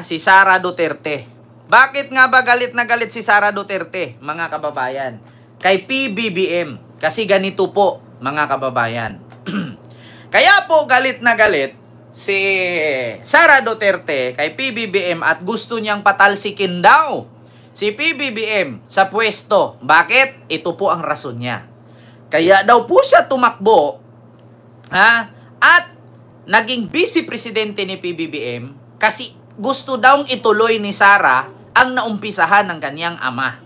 Si Sara Duterte. Bakit nga ba galit na galit si Sara Duterte, mga kababayan? Kay PBBM. Kasi ganito po, mga kababayan. Kaya po galit na galit si Sara Duterte kay PBBM at gusto niyang patalsikin daw si PBBM sa pwesto. Bakit? Ito po ang rason niya. Kaya daw po siya tumakbo at naging vice presidente ni PBBM kasi gusto daw ituloy ni Sara ang naumpisahan ng kanyang ama.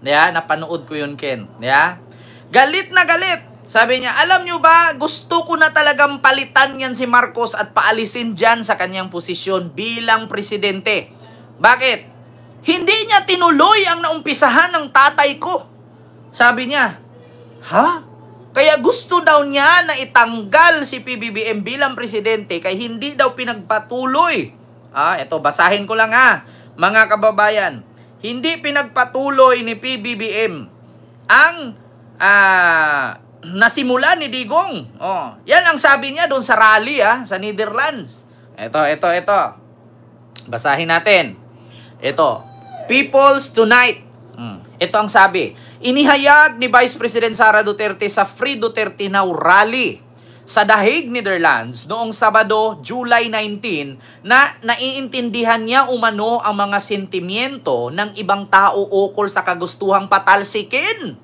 Napanood ko yun, Ken. Galit na galit. Sabi niya, alam nyo ba, gusto ko na talagang palitan yan si Marcos at paalisin dyan sa kanyang posisyon bilang presidente. Bakit? Hindi niya tinuloy ang naumpisahan ng tatay ko. Sabi niya, kaya gusto daw niya na itanggal si PBBM bilang presidente kaya hindi daw pinagpatuloy. Ito, basahin ko lang mga kababayan. Hindi pinagpatuloy ni PBBM ang nasimula ni Digong. Yan ang sabi niya doon sa rally sa Netherlands. Ito. Basahin natin. Ito, People's Tonight. Ito ang sabi. Inihayag ni Vice President Sara Duterte sa Free Duterte Now rally sa The Hague, Netherlands noong Sabado, July 19 na naiintindihan niya umano ang mga sentimiento ng ibang tao ukol sa kagustuhang patalsikin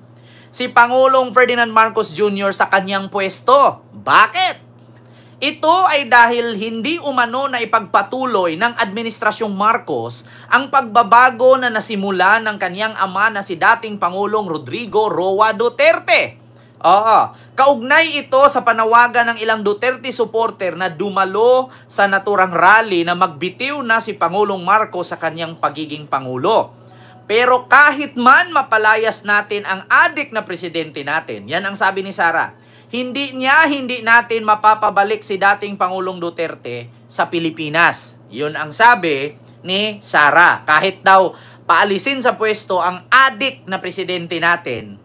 si Pangulong Ferdinand Marcos Jr. sa kanyang pwesto. Bakit? Ito ay dahil hindi umano na ipagpatuloy ng Administrasyong Marcos ang pagbabago na nasimula ng kanyang ama na si dating Pangulong Rodrigo Roa Duterte. Kaugnay ito sa panawagan ng ilang Duterte supporter na dumalo sa naturang rally na magbitiw na si Pangulong Marcos sa kanyang pagiging Pangulo. Pero kahit man mapalayas natin ang adik na presidente natin, yan ang sabi ni Sara, hindi natin mapapabalik si dating Pangulong Duterte sa Pilipinas. Yun ang sabi ni Sara. Kahit daw paalisin sa pwesto ang adik na presidente natin.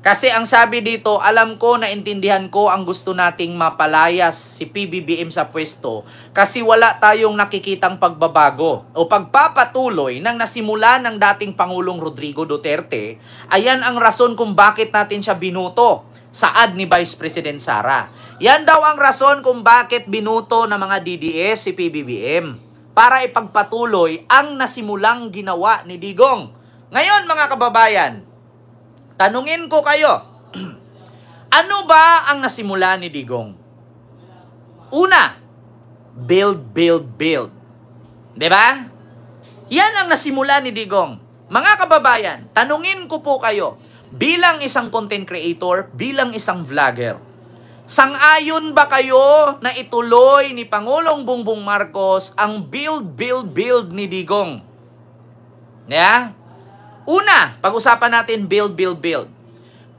Kasi ang sabi dito, alam ko, naintindihan ko ang gusto nating mapalayas si PBBM sa pwesto kasi wala tayong nakikitang pagbabago o pagpapatuloy ng nasimula ng dating Pangulong Rodrigo Duterte. Ayan ang rason kung bakit natin siya binuto, saad ni Vice President Sara. Yan daw ang rason kung bakit binuto ng mga DDS si PBBM para ipagpatuloy ang nasimulang ginawa ni Digong. Ngayon mga kababayan, tanungin ko kayo, ano ba ang nasimula ni Digong? Una, build. Diba? Yan ang nasimula ni Digong. Mga kababayan, tanungin ko po kayo, bilang isang content creator, bilang isang vlogger, sang-ayon ba kayo na ituloy ni Pangulong Bongbong Marcos ang build ni Digong? Una, pag-usapan natin build.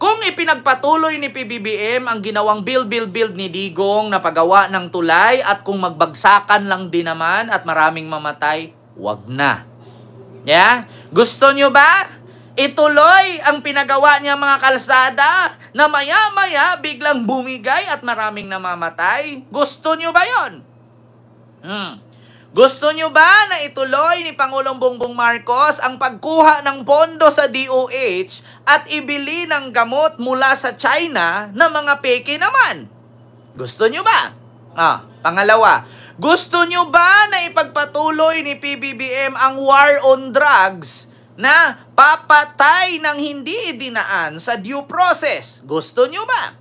Kung ipinagpatuloy ni PBBM ang ginawang build ni Digong na paggawa ng tulay at kung magbagsakan lang din naman at maraming mamatay, wag na. Gusto nyo ba ituloy ang pinagawa niya mga kalsada na maya-maya biglang bumigay at maraming namamatay? Gusto nyo ba yon? Gusto nyo ba na ituloy ni Pangulong Bongbong Marcos ang pagkuha ng pondo sa DOH at ibili ng gamot mula sa China na mga peke naman? Gusto nyo ba? Pangalawa, gusto nyo ba na ipagpatuloy ni PBBM ang war on drugs na papatay ng hindi dinaan sa due process? Gusto nyo ba?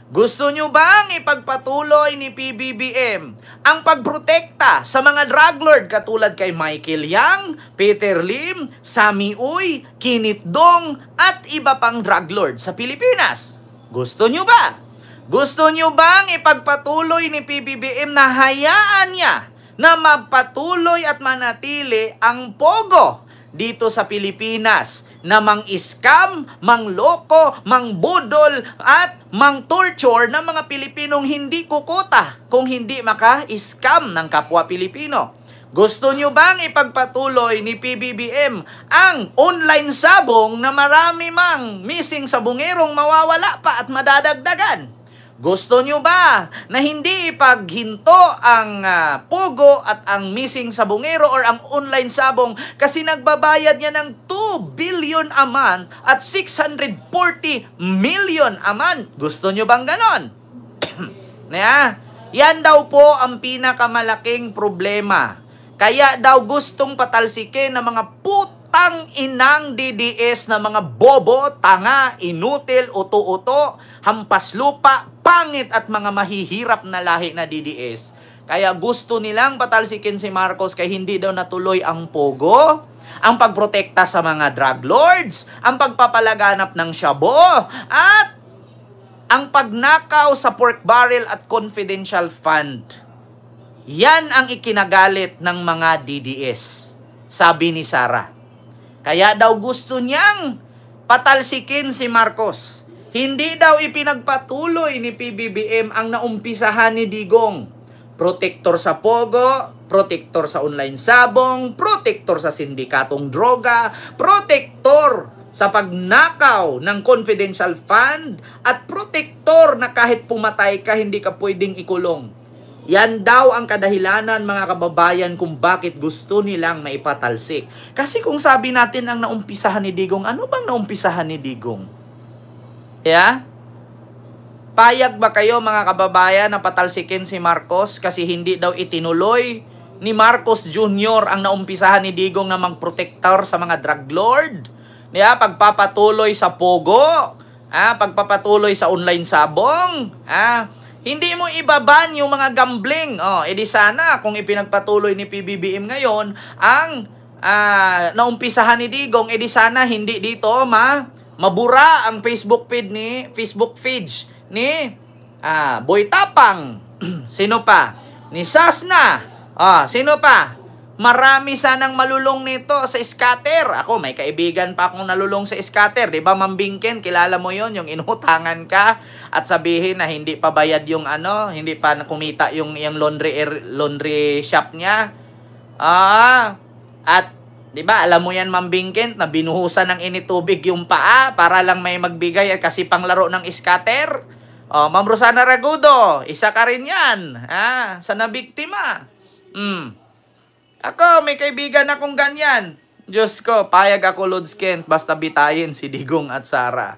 Gusto nyo bang ipagpatuloy ni PBBM ang pagprotekta sa mga drug lord katulad kay Michael Yang, Peter Lim, Sammy Uy, Kinit Dong at iba pang drug lord sa Pilipinas? Gusto nyo ba? Gusto nyo bang ipagpatuloy ni PBBM na hayaan niya na magpatuloy at manatili ang pogo dito sa Pilipinas na mang-scam, mang-loko, mang-budol at mang-torture ng mga Pilipinong hindi kukuta kung hindi maka-scam ng kapwa Pilipino? Gusto nyo bang ipagpatuloy ni PBBM ang online sabong na marami mang missing sabongerong mawawala pa at madadagdagan? Gusto nyo ba na hindi ipaghinto ang Pogo at ang missing sabongero or ang online sabong kasi nagbabayad niya ng 2 billion a month at 640 million a month? Gusto nyo bang ganon? Yan daw po ang pinakamalaking problema. Kaya daw gustong patalsikin ng mga putang inang DDS na mga bobo, tanga, inutil, uto-uto, hampas lupa, pangit at mga mahihirap na lahi na DDS. Kaya gusto nilang patalsikin si Marcos kaya hindi daw natuloy ang Pogo, ang pagprotekta sa mga drug lords, ang pagpapalaganap ng shabu, at ang pagnakaw sa pork barrel at confidential fund. Yan ang ikinagalit ng mga DDS, sabi ni Sara. Kaya daw gusto niyang patalsikin si Marcos. Hindi daw ipinagpatuloy ni PBBM ang naumpisahan ni Digong. Protektor sa Pogo, protektor sa online sabong, protektor sa sindikatong droga, protektor sa pagnakaw ng confidential fund, at protektor na kahit pumatay ka, hindi ka pwedeng ikulong. Yan daw ang kadahilanan, mga kababayan, kung bakit gusto nilang maipatalsik. Kasi kung sabi natin ang naumpisahan ni Digong, ano bang naumpisahan ni Digong? Payag ba kayo, mga kababayan, na patalsikin si Marcos kasi hindi daw itinuloy ni Marcos Jr. ang naumpisahan ni Digong na magprotektor sa mga drug lord? Pagpapatuloy sa Pogo, pagpapatuloy sa online sabong, hindi mo ibaban yung mga gambling. Edi sana kung ipinagpatuloy ni PBBM ngayon ang naumpisahan ni Digong, edi sana hindi dito mabura ang Facebook page ni Boy Tapang. Sino pa? Ni Sasna. Sino pa? Marami sanang malulong nito sa scatter. Ako, may kaibigan pa akong nalulong sa scatter. Di ba, Ma'am Bingken? Kilala mo yon, yung inutangan ka at sabihin na hindi pa bayad yung hindi pa kumita yung laundry shop niya. At, di ba, alam mo yan, Ma'am Bingken, na binuhusan ng initubig yung paa para lang may magbigay kasi panglaro ng scatter. Ma'am Rosana Ragudo, isa ka rin yan. Sa nabiktima. Ako, may kaibigan akong ganyan. Diyos ko, payag ako, Lods Kent, basta bitayin si Digong at Sara.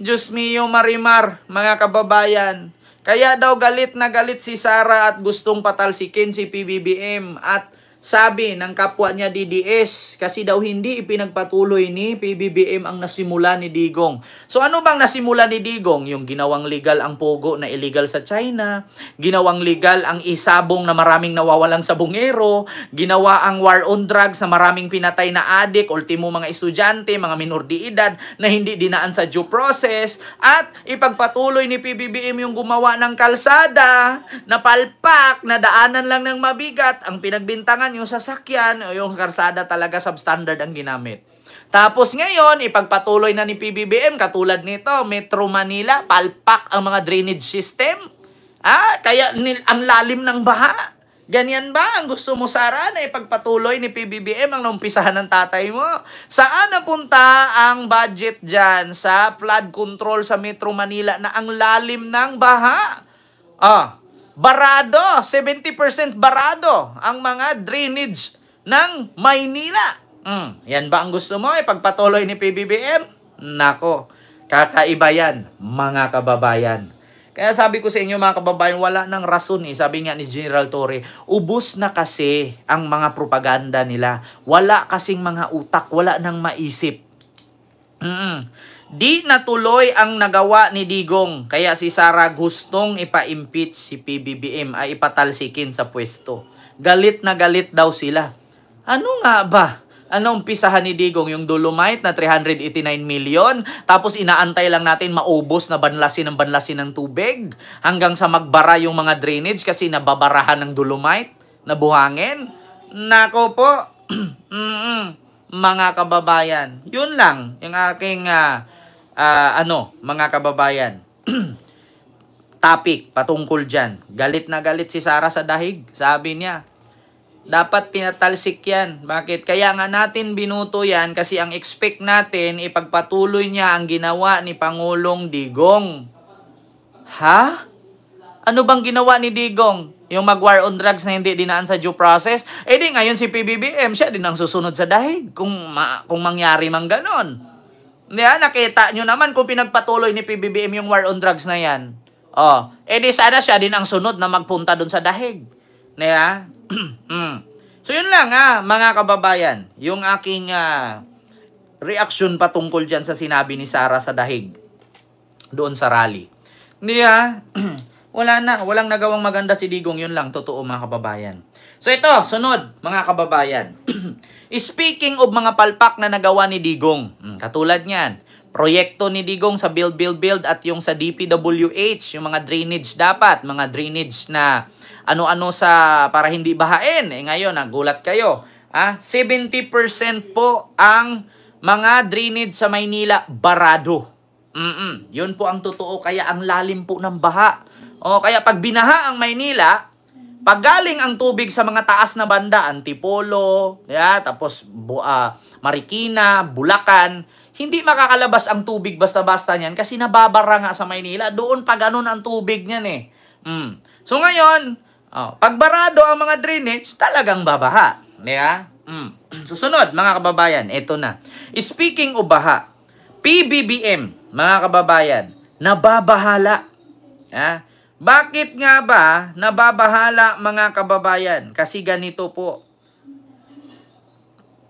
Diyos mio Marimar, mga kababayan. Kaya daw galit na galit si Sara at gustong patalsikin si PBBM at sabi ng kapwa niya DDS kasi daw hindi ipinagpatuloy ni PBBM ang nasimula ni Digong. So ano bang nasimula ni Digong? Yung ginawang legal ang Pogo na illegal sa China, ginawang legal ang isabong na maraming nawawalang sabongero, ginawa ang war on drugs na maraming pinatay na adik, ultimo mga estudyante, mga minor de edad na hindi dinaan sa due process, at ipagpatuloy ni PBBM yung gumawa ng kalsada na palpak, na daanan lang ng mabigat, ang pinagbintangan yung sasakyan o yung karsada talaga substandard ang ginamit. Tapos ngayon, ipagpatuloy na ni PBBM, katulad nito, Metro Manila, palpak ang mga drainage system. Kaya ang lalim ng baha. Ganyan ba ang gusto mo, Sara, na ipagpatuloy ni PBBM ang naumpisahan ng tatay mo? Saan napunta ang budget dyan sa flood control sa Metro Manila na ang lalim ng baha? Barado, 70% barado ang mga drainage ng Maynila. Yan ba ang gusto mo? Ipagpatuloy ni PBBM? Nako, kakaiba yan, mga kababayan. Kaya sabi ko sa inyo, mga kababayan, wala nang rason Sabi nga ni General Torre, ubos na kasi ang mga propaganda nila. Wala kasing mga utak, wala nang maisip. Di natuloy ang nagawa ni Digong. Kaya si Sara gustong ipa-impeach si PBBM ay ipatalsikin sa pwesto. Galit na galit daw sila. Ano nga ba? Ano umpisahan ni Digong? Yung Dolomite na 389 million. Tapos inaantay lang natin maubos na banlasin ng tubig. Hanggang sa magbara yung mga drainage kasi nababarahan ng Dolomite na buhangin. Nako po. Mga kababayan. Yun lang yung aking mga kababayan. Topic patungkol dyan. Galit na galit si Sara sa dahig. Sabi niya, dapat pinatalsik yan. Bakit? Kaya nga natin binuto yan kasi ang expect natin ipagpatuloy niya ang ginawa ni Pangulong Digong. Ha? Ano bang ginawa ni Digong? Yung mag-war on drugs na hindi dinaan sa due process? Eh di ngayon si PBBM, siya din ang susunod sa dahig kung mangyari mang ganon. Nakita nyo naman kung pinagpatuloy ni PBBM yung war on drugs na yan. Oh, eh di sana siya din ang sunod na magpunta dun sa dahig. So yun lang mga kababayan, yung aking reaksyon patungkol dyan sa sinabi ni Sara sa dahig doon sa rally. Walang nagawang maganda si Digong, yun lang, totoo mga kababayan. So ito, sunod mga kababayan. Speaking of mga palpak na nagawa ni Digong, katulad niyan, proyekto ni Digong sa Build at yung sa DPWH, yung mga drainage mga drainage na ano-ano sa para hindi bahain. Ngayon, nagulat kayo. 70% po ang mga drainage sa Maynila barado. Yun po ang totoo, kaya ang lalim po ng baha. Kaya pag binaha ang Maynila, pag galing ang tubig sa mga taas na banda, Antipolo, tapos Marikina, Bulacan, hindi makakalabas ang tubig basta-basta niyan kasi nababara nga sa Maynila. Doon pa ganun ang tubig niyan eh. So ngayon, pag barado ang mga drainage, talagang babaha. Susunod mga kababayan, ito na. Speaking of baha, PBBM, mga kababayan, nababahala. Bakit nga ba nababahala mga kababayan? Kasi ganito po.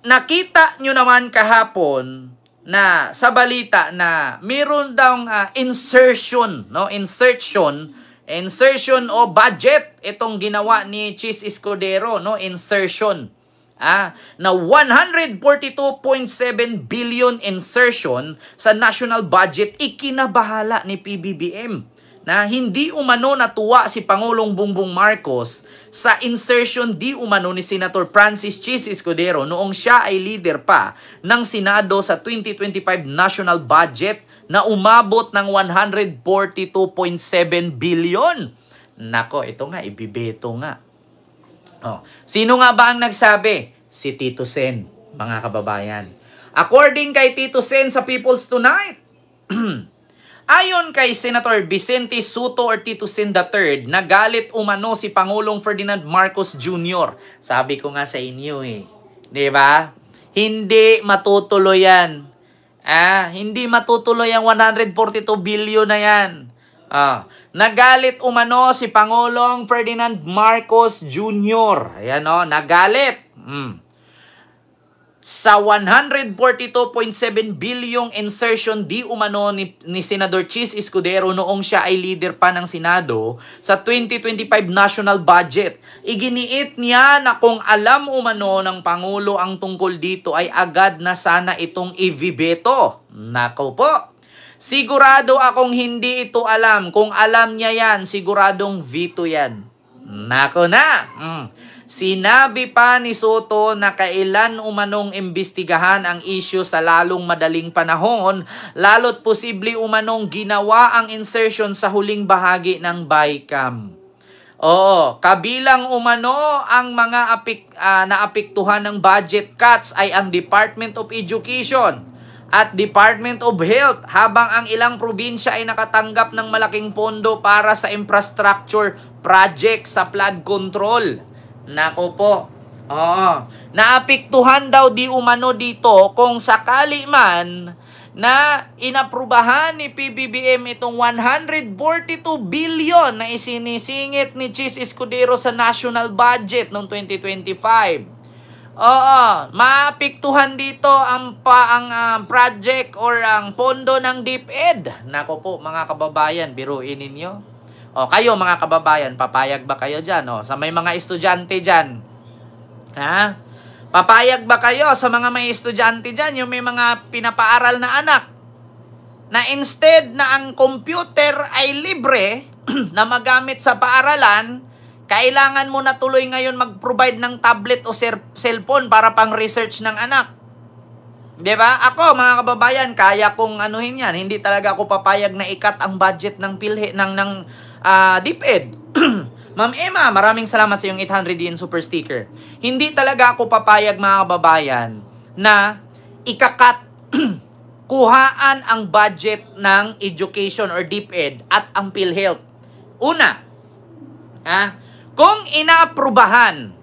Nakita nyo naman kahapon na sa balita na mayroon daw insertion o budget itong ginawa ni Chis Escudero, insertion. Na 142.7 billion insertion sa national budget, ikinabahala ni PBBM na hindi umano natuwa si Pangulong Bongbong Marcos sa insertion di umano ni Senator Francis Chis Escudero noong siya ay leader pa ng Senado sa 2025 national budget na umabot ng 142.7 billion. Nako, ito nga, ibibeto nga. Sino nga ba ang nagsabi? Si Tito Sen, mga kababayan. According kay Tito Sen sa People's Tonight, ayon kay Senator Vicente Soto or Tito Sen III, nagalit umano si Pangulong Ferdinand Marcos Jr. Sabi ko nga sa inyo di ba? Hindi matutuloy yan. Hindi matutuloy ang 142 billion na yan. Nagalit umano si Pangulong Ferdinand Marcos Jr. Ayan nagalit. Sa 142.7 bilyong insertion di umano ni Senador Chis Escudero noong siya ay leader pa ng Senado sa 2025 national budget. Iginiit niya na kung alam umano ng Pangulo ang tungkol dito ay agad na sana itong i-veto. Nako po. Sigurado akong hindi ito alam. Kung alam niya yan, siguradong veto yan. Nako na. Sinabi pa ni Soto na kailan umanong imbestigahan ang issue sa lalong madaling panahon, lalo't posible umanong ginawa ang insertion sa huling bahagi ng BICAM. Kabilang umano ang mga naapektuhan ng budget cuts ay ang Department of Education at Department of Health, habang ang ilang probinsya ay nakatanggap ng malaking pondo para sa infrastructure project sa flood control. Nako po. Naapektuhan daw di umano dito kung sakali man na inaprubahan ni PBBM itong 142 billion na isinisingit ni Chis Escudero sa national budget noong 2025. Maapektuhan dito ang project or ang pondo ng DepEd. Nako po mga kababayan, biruin ninyo. Kayo mga kababayan, papayag ba kayo dyan? Sa may mga estudyante dyan. Papayag ba kayo sa mga may estudyante dyan, yung may mga pinapaaral na anak, na instead na ang computer ay libre na magamit sa paaralan, kailangan mo na tuloy ngayon mag-provide ng tablet o cellphone para pang research ng anak. Diba? Ako, mga kababayan, kaya kong anuhin yan. Hindi talaga ako papayag na ikat ang budget ng DepEd. Ma'am Emma, maraming salamat sa iyong 800 yen super sticker. Hindi talaga ako papayag, mga kababayan, na ikakat kuhaan ang budget ng education or DepEd at ang PhilHealth. Una, kung inaprubahan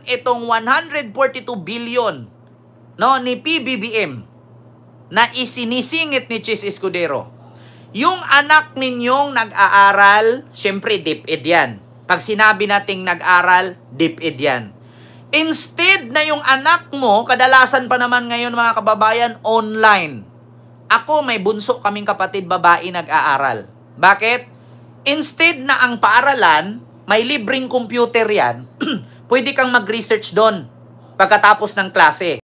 itong 142 billion ni PBBM na isinisingit ni Chis Escudero, yung anak ninyong nag-aaral, syempre DepEd yan. Pag sinabi nating nag-aral, DepEd yan. Instead na yung anak mo, kadalasan pa naman ngayon mga kababayan, online. Ako, may bunso kaming kapatid babae nag-aaral. Bakit? Instead na ang paaralan, may libreng computer yan, pwede kang mag-research doon pagkatapos ng klase.